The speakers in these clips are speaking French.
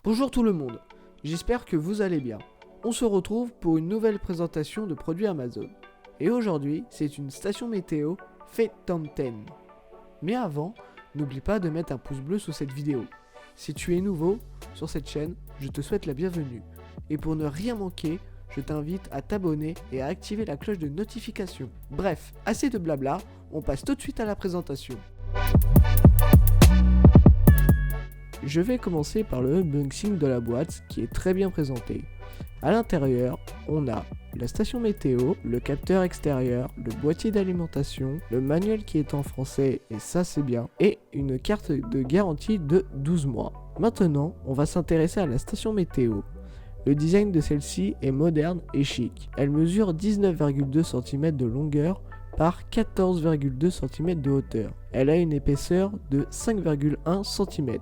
Bonjour tout le monde, j'espère que vous allez bien. On se retrouve pour une nouvelle présentation de produits Amazon. Et aujourd'hui, c'est une station météo fait Tom 10. Mais avant, n'oublie pas de mettre un pouce bleu sous cette vidéo. Si tu es nouveau sur cette chaîne, je te souhaite la bienvenue. Et pour ne rien manquer, je t'invite à t'abonner et à activer la cloche de notification. Bref, assez de blabla, on passe tout de suite à la présentation. Je vais commencer par le unboxing de la boîte qui est très bien présenté. À l'intérieur, on a la station météo, le capteur extérieur, le boîtier d'alimentation, le manuel qui est en français et ça c'est bien, et une carte de garantie de 12 mois. Maintenant, on va s'intéresser à la station météo. Le design de celle-ci est moderne et chic. Elle mesure 19,2 cm de longueur par 14,2 cm de hauteur. Elle a une épaisseur de 5,1 cm.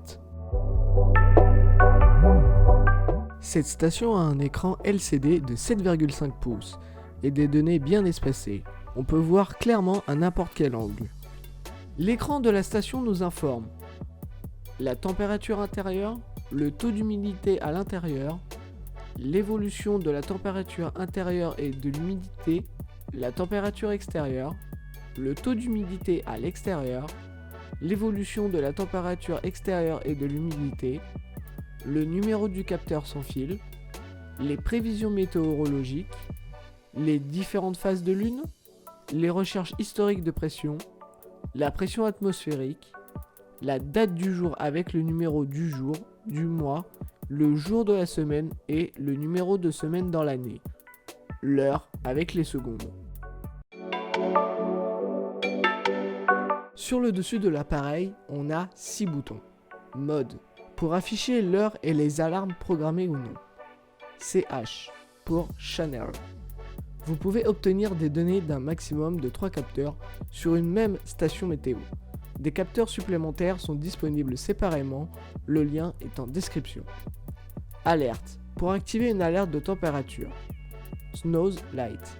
Cette station a un écran LCD de 7,5 pouces et des données bien espacées. On peut voir clairement à n'importe quel angle. L'écran de la station nous informe la température intérieure, le taux d'humidité à l'intérieur, l'évolution de la température intérieure et de l'humidité, la température extérieure, le taux d'humidité à l'extérieur, l'évolution de la température extérieure et de l'humidité, le numéro du capteur sans fil, les prévisions météorologiques, les différentes phases de lune, les recherches historiques de pression, la pression atmosphérique, la date du jour avec le numéro du jour, du mois, le jour de la semaine et le numéro de semaine dans l'année, l'heure avec les secondes. Sur le dessus de l'appareil, on a 6 boutons. Mode, pour afficher l'heure et les alarmes programmées ou non. CH, pour Channel. Vous pouvez obtenir des données d'un maximum de 3 capteurs sur une même station météo. Des capteurs supplémentaires sont disponibles séparément, le lien est en description. Alerte, pour activer une alerte de température. Snooze Light.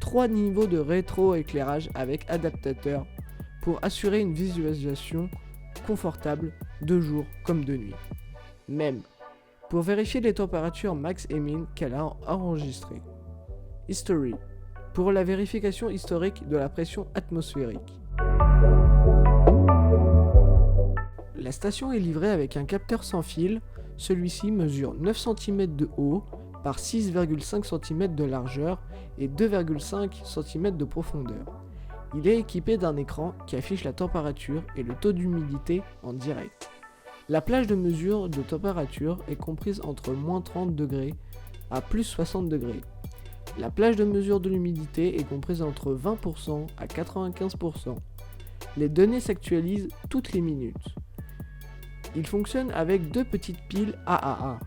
3 niveaux de rétroéclairage avec adaptateur pour assurer une visualisation confortable de jour comme de nuit. Même, pour vérifier les températures max et min qu'elle a enregistrées. History, pour la vérification historique de la pression atmosphérique. La station est livrée avec un capteur sans fil, celui-ci mesure 9 cm de haut par 6,5 cm de largeur et 2,5 cm de profondeur. Il est équipé d'un écran qui affiche la température et le taux d'humidité en direct. La plage de mesure de température est comprise entre moins 30 degrés à plus 60 degrés. La plage de mesure de l'humidité est comprise entre 20% à 95%. Les données s'actualisent toutes les minutes. Il fonctionne avec 2 petites piles AAA.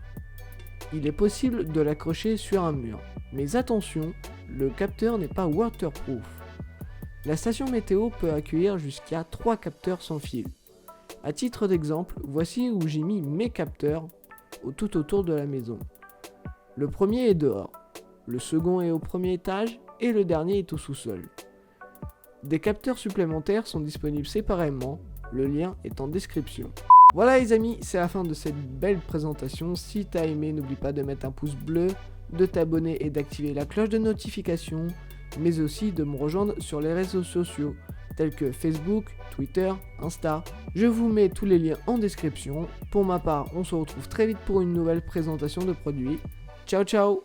Il est possible de l'accrocher sur un mur. Mais attention, le capteur n'est pas waterproof. La station météo peut accueillir jusqu'à 3 capteurs sans fil. À titre d'exemple, voici où j'ai mis mes capteurs tout autour de la maison. Le premier est dehors, le second est au premier étage et le dernier est au sous-sol. Des capteurs supplémentaires sont disponibles séparément, le lien est en description. Voilà les amis, c'est la fin de cette belle présentation. Si t'as aimé, n'oublie pas de mettre un pouce bleu, de t'abonner et d'activer la cloche de notification, mais aussi de me rejoindre sur les réseaux sociaux tels que Facebook, Twitter, Insta. Je vous mets tous les liens en description. Pour ma part, on se retrouve très vite pour une nouvelle présentation de produits. Ciao ciao.